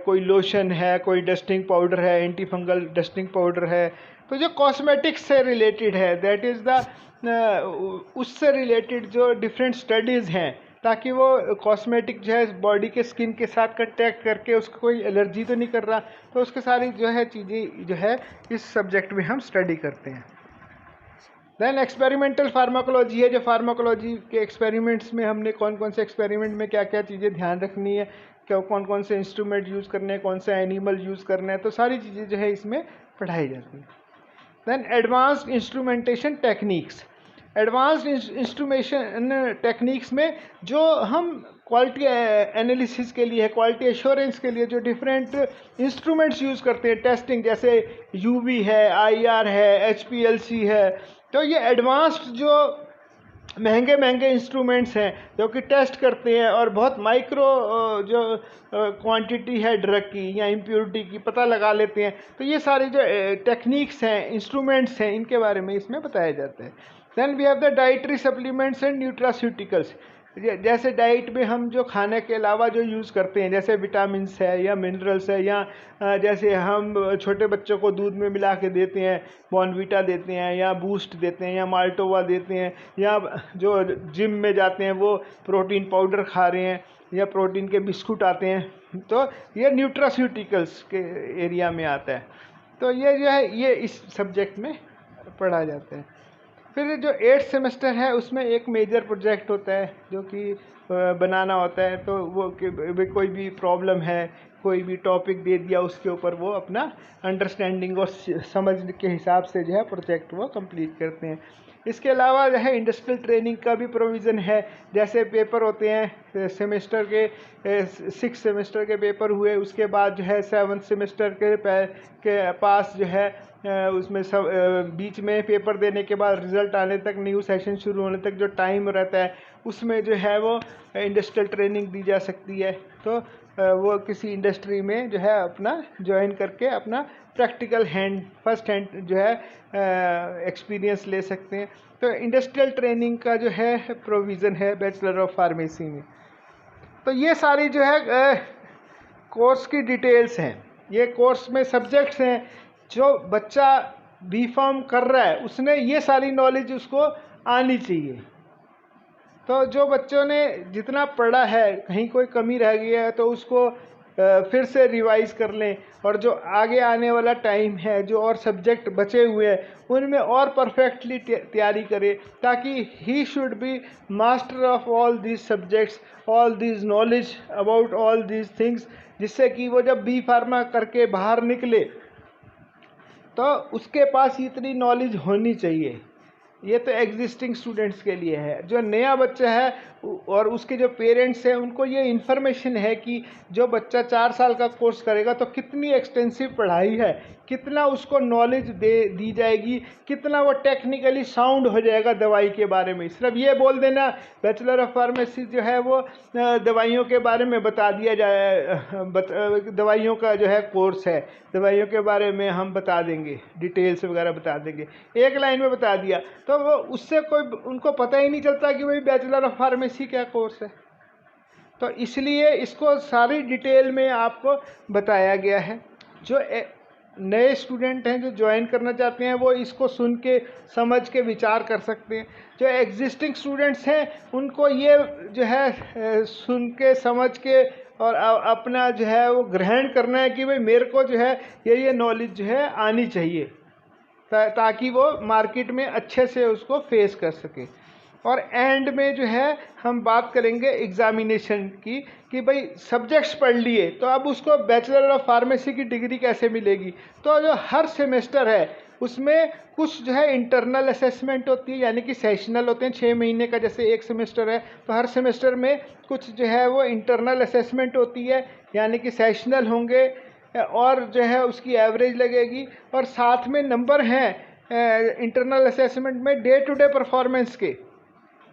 कोई लोशन है, कोई डस्टिंग पाउडर है, एंटी फंगल डस्टिंग पाउडर है। तो जो कॉस्मेटिक्स से रिलेटेड है दैट इज़ द उससे रिलेटेड जो डिफरेंट स्टडीज़ हैं, ताकि वो कॉस्मेटिक जो है बॉडी के स्किन के साथ कंटैक्ट करके उसको कोई एलर्जी तो नहीं कर रहा, तो उसके सारी जो है चीज़ें जो है इस सब्जेक्ट में हम स्टडी करते हैं। देन एक्सपेरिमेंटल फार्माकोलॉजी है, जो फार्माकोलॉजी के एक्सपेरिमेंट्स में हमने कौन कौन से एक्सपेरिमेंट में क्या क्या चीज़ें ध्यान रखनी है, क्या कौन कौन से इंस्ट्रूमेंट यूज़ करने हैं, कौन से एनिमल यूज़ करने हैं, तो सारी चीज़ें जो है इसमें पढ़ाई जाती हैं। Then advanced instrumentation techniques. Advanced instrumentation techniques में जो हम क्वालिटी एनालिसिस के लिए, क्वालिटी एश्योरेंस के लिए जो डिफरेंट इंस्ट्रूमेंट्स यूज़ करते हैं टेस्टिंग, जैसे यूवी है, आईआर है, एचपीएलसी है, तो ये एडवांस्ड जो महंगे महंगे इंस्ट्रूमेंट्स हैं जो कि टेस्ट करते हैं और बहुत माइक्रो जो क्वांटिटी है ड्रग की या इम्प्योरिटी की पता लगा लेते हैं। तो ये सारी जो टेक्निक्स हैं, इंस्ट्रूमेंट्स हैं, इनके बारे में इसमें बताया जाता है। Then we have the dietary supplements and nutraceuticals. जैसे डाइट में हम जो खाने के अलावा जो यूज़ करते हैं, जैसे विटामिन्स है या मिनरल्स है, या जैसे हम छोटे बच्चों को दूध में मिला के देते हैं, बॉर्नवीटा देते हैं या बूस्ट देते हैं या माल्टोवा देते हैं, या जो जिम में जाते हैं वो प्रोटीन पाउडर खा रहे हैं या प्रोटीन के बिस्कुट आते हैं, तो ये न्यूट्रास्यूटिकल्स के एरिया में आता है। तो ये जो है ये इस सब्जेक्ट में पढ़ा जाता है। फिर जो 8th सेमेस्टर है उसमें एक मेजर प्रोजेक्ट होता है जो कि बनाना होता है। तो वो कोई भी प्रॉब्लम है, कोई भी टॉपिक दे दिया, उसके ऊपर वो अपना अंडरस्टैंडिंग और समझ के हिसाब से जो है प्रोजेक्ट वो कंप्लीट करते हैं। इसके अलावा जो है इंडस्ट्रियल ट्रेनिंग का भी प्रोविज़न है। जैसे पेपर होते हैं सेमेस्टर के, 6 सेमेस्टर के पेपर हुए, उसके बाद जो है 7th सेमेस्टर के पास जो है उसमें सब बीच में पेपर देने के बाद रिज़ल्ट आने तक, न्यू सेशन शुरू होने तक जो टाइम रहता है उसमें जो है वो इंडस्ट्रियल ट्रेनिंग दी जा सकती है। तो वो किसी इंडस्ट्री में जो है अपना ज्वाइन करके अपना प्रैक्टिकल फर्स्ट हैंड जो है एक्सपीरियंस ले सकते हैं। तो इंडस्ट्रियल ट्रेनिंग का जो है प्रोविज़न है बैचलर ऑफ फार्मेसी में। तो ये सारी जो है कोर्स की डिटेल्स हैं। ये कोर्स में सब्जेक्ट्स हैं। जो बच्चा B.Pharm कर रहा है उसने ये सारी नॉलेज उसको आनी चाहिए। तो जो बच्चों ने जितना पढ़ा है, कहीं कोई कमी रह गई है तो उसको फिर से रिवाइज कर लें, और जो आगे आने वाला टाइम है, जो और सब्जेक्ट बचे हुए हैं उनमें और परफेक्टली तैयारी करें, ताकि he should be master of all these subjects, all these knowledge about all these things, जिससे कि वो जब B.Pharma करके बाहर निकले तो उसके पास इतनी नॉलेज होनी चाहिए। ये तो एग्जिस्टिंग स्टूडेंट्स के लिए है। जो नया बच्चा है और उसके जो पेरेंट्स हैं उनको ये इन्फॉर्मेशन है कि जो बच्चा 4 साल का कोर्स करेगा तो कितनी एक्सटेंसिव पढ़ाई है, कितना उसको नॉलेज दी जाएगी, कितना वो टेक्निकली साउंड हो जाएगा दवाई के बारे में। सिर्फ ये बोल देना बैचलर ऑफ फार्मेसी जो है वो दवाइयों के बारे में बता दिया जाए, दवाइयों का जो है कोर्स है, दवाइयों के बारे में हम बता देंगे, डिटेल्स वगैरह बता देंगे, एक लाइन में बता दिया तो वो उससे कोई उनको पता ही नहीं चलता कि भाई बैचलर ऑफ फार्मेसी क्या कोर्स है। तो इसलिए इसको सारी डिटेल में आपको बताया गया है। जो नए स्टूडेंट हैं जो ज्वाइन करना चाहते हैं वो इसको सुन के समझ के विचार कर सकते हैं। जो एग्जिस्टिंग स्टूडेंट्स हैं उनको ये जो है सुन के समझ के और अपना जो है वो ग्रहण करना है कि भाई मेरे को जो है ये नॉलेज जो है आनी चाहिए, ताकि वो मार्केट में अच्छे से उसको फेस कर सके। और एंड में जो है हम बात करेंगे एग्जामिनेशन की कि भाई सब्जेक्ट्स पढ़ लिए तो अब उसको बैचलर ऑफ फार्मेसी की डिग्री कैसे मिलेगी। तो जो हर सेमेस्टर है उसमें कुछ जो है इंटरनल असेसमेंट होती है, यानी कि सेशनल होते हैं 6 महीने का, जैसे एक सेमेस्टर है तो हर सेमेस्टर में कुछ जो है वो इंटरनल असेसमेंट होती है, यानी कि सेशनल होंगे और जो है उसकी एवरेज लगेगी। और साथ में नंबर हैं इंटरनल असेसमेंट में डे टू डे परफॉर्मेंस के,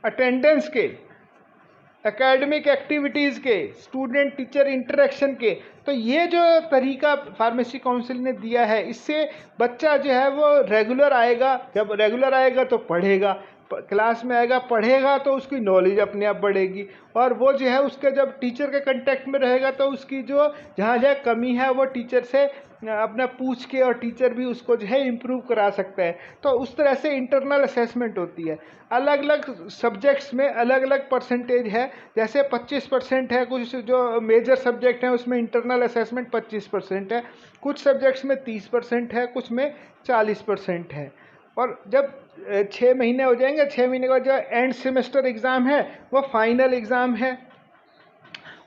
अटेंडेंस के, एकेडमिक एक्टिविटीज़ के, स्टूडेंट टीचर इंटरेक्शन के। तो ये जो तरीका फार्मेसी काउंसिल ने दिया है इससे बच्चा जो है वो रेगुलर आएगा। जब रेगुलर आएगा तो पढ़ेगा, क्लास में आएगा पढ़ेगा तो उसकी नॉलेज अपने आप बढ़ेगी, और वो जो है उसके जब टीचर के कांटेक्ट में रहेगा तो उसकी जो जहाँ जहाँ कमी है वो टीचर से अपना पूछ के, और टीचर भी उसको जो है इम्प्रूव करा सकता है। तो उस तरह से इंटरनल असेसमेंट होती है। अलग अलग सब्जेक्ट्स में अलग अलग परसेंटेज है, जैसे 25% है, कुछ जो मेजर सब्जेक्ट हैं उसमें इंटरनल असेसमेंट 25% है, कुछ सब्जेक्ट्स में 30% है, कुछ में 40% है। और जब 6 महीने हो जाएंगे, 6 महीने के बाद जो एंड सेमेस्टर एग्ज़ाम है वो फाइनल एग्ज़ाम है,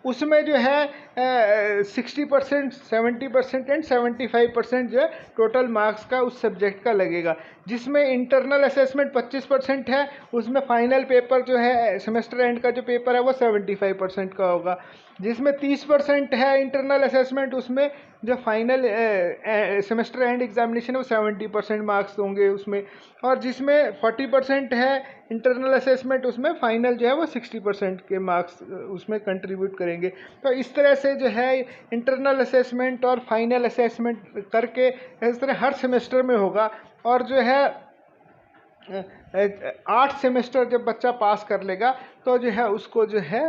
उसमें जो है 60%, 70% एंड 75% जो है टोटल मार्क्स का उस सब्जेक्ट का लगेगा। जिसमें इंटरनल असेसमेंट 25% है, उसमें फाइनल पेपर जो है सेमेस्टर एंड का जो पेपर है वो 75% का होगा। जिसमें 30% है इंटरनल असेसमेंट, उसमें जो फाइनल सेमेस्टर एंड एग्जामिनेशन है वो 70% मार्क्स होंगे उसमें। और जिसमें 40% है इंटरनल असेसमेंट, उसमें फाइनल जो है वो 60% के मार्क्स उसमें कंट्रीब्यूट करेंगे। तो इस तरह से जो है इंटरनल असेसमेंट और फाइनल असेसमेंट करके इस तरह हर सेमेस्टर में होगा। और जो है 8 सेमेस्टर जब बच्चा पास कर लेगा तो जो है उसको जो है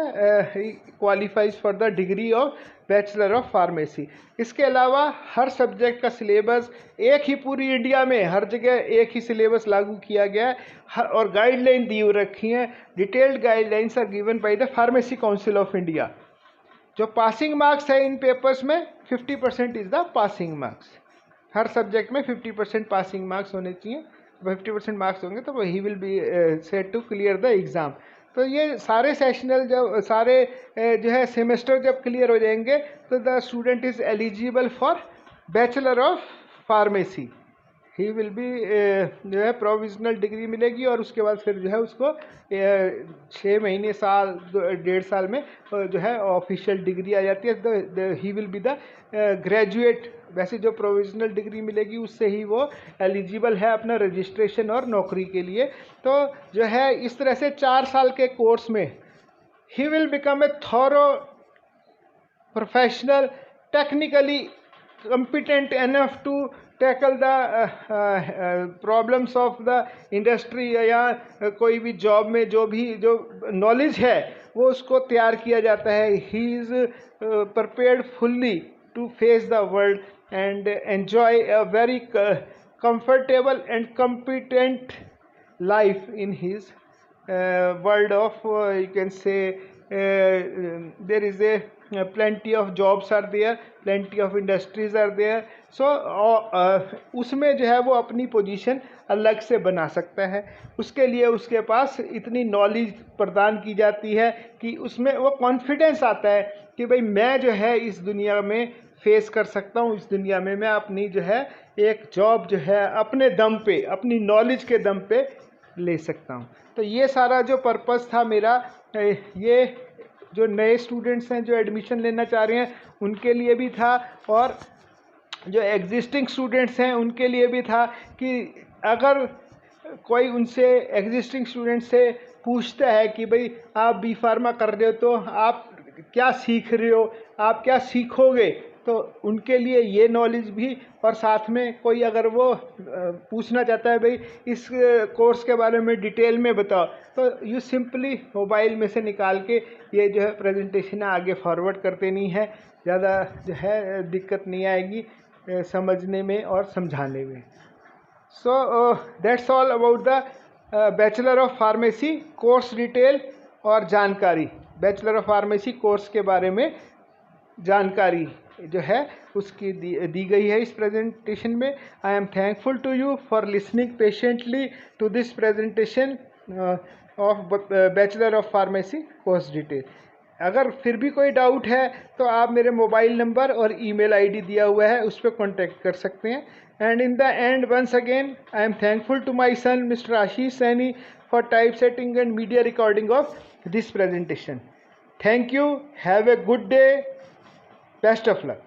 qualifies for the degree of bachelor of pharmacy. इसके अलावा हर सब्जेक्ट का सिलेबस एक ही, पूरी इंडिया में हर जगह एक ही सिलेबस लागू किया गया है और गाइडलाइन दी रखी हैं। Detailed guidelines are given by the pharmacy council of India. जो पासिंग मार्क्स है इन पेपर्स में 50% इज़ द पासिंग मार्क्स। हर सब्जेक्ट में 50% पासिंग मार्क्स होने चाहिए। 50% मार्क्स होंगे तो ही will be set to clear the exam. तो ये सारे सेशनल जब सारे जो है सेमेस्टर जब क्लियर हो जाएंगे तो the student is eligible for bachelor of pharmacy. He will B जो है प्रोविजनल डिग्री मिलेगी और उसके बाद फिर जो है उसको 6 महीने, साल, 1.5 साल में जो है ऑफिशियल डिग्री आ जाती है। ही विल बी द ग्रेजुएट। वैसे जो प्रोविजनल डिग्री मिलेगी उससे ही वो एलिजिबल है अपना रजिस्ट्रेशन और नौकरी के लिए। तो जो है इस तरह से 4 साल के कोर्स में he will become a thorough professional, technically competent enough to tackle the problems of the industry या कोई भी जॉब में जो नॉलेज है वो उसको तैयार किया जाता है। he is prepared fully to face the world and enjoy a very comfortable and competent life in his world of you can say there is a plenty of jobs are there, plenty of industries are there. So उसमें जो है वो अपनी position अलग से बना सकता है। उसके लिए उसके पास इतनी नॉलेज प्रदान की जाती है कि उसमें वो कॉन्फिडेंस आता है कि भाई मैं जो है इस दुनिया में फेस कर सकता हूँ। इस दुनिया में मैं अपनी जो है एक जॉब जो है अपने दम पे, अपनी नॉलेज के दम पे ले सकता हूँ। तो ये सारा जो पर्पस था मेरा, ये जो नए स्टूडेंट्स हैं जो एडमिशन लेना चाह रहे हैं उनके लिए भी था और जो एग्जिस्टिंग स्टूडेंट्स हैं उनके लिए भी था कि अगर कोई उनसे एग्जिस्टिंग स्टूडेंट से पूछता है कि भाई आप बी फार्मा कर रहे हो तो आप क्या सीख रहे हो, आप क्या सीखोगे, तो उनके लिए ये नॉलेज भी। और साथ में कोई अगर वो पूछना चाहता है भाई इस कोर्स के बारे में डिटेल में बताओ, तो यू सिंपली मोबाइल में से निकाल के ये जो है प्रेजेंटेशन आगे फॉरवर्ड कर देनी है। ज़्यादा जो है दिक्कत नहीं आएगी समझने में और समझाने में। So that's all about the bachelor of pharmacy course detail और जानकारी। बैचलर ऑफ फार्मेसी कोर्स के बारे में जानकारी जो है उसकी दी गई है इस प्रेजेंटेशन में। I am thankful to you for listening patiently to this presentation of bachelor of pharmacy course detail. अगर फिर भी कोई डाउट है तो आप मेरे मोबाइल नंबर और ईमेल आईडी दिया हुआ है उस पर कॉन्टैक्ट कर सकते हैं। And in the end once again I am thankful to my son mister Ashish Saini for type setting and media recording of this presentation. Thank you, have a good day, best of luck.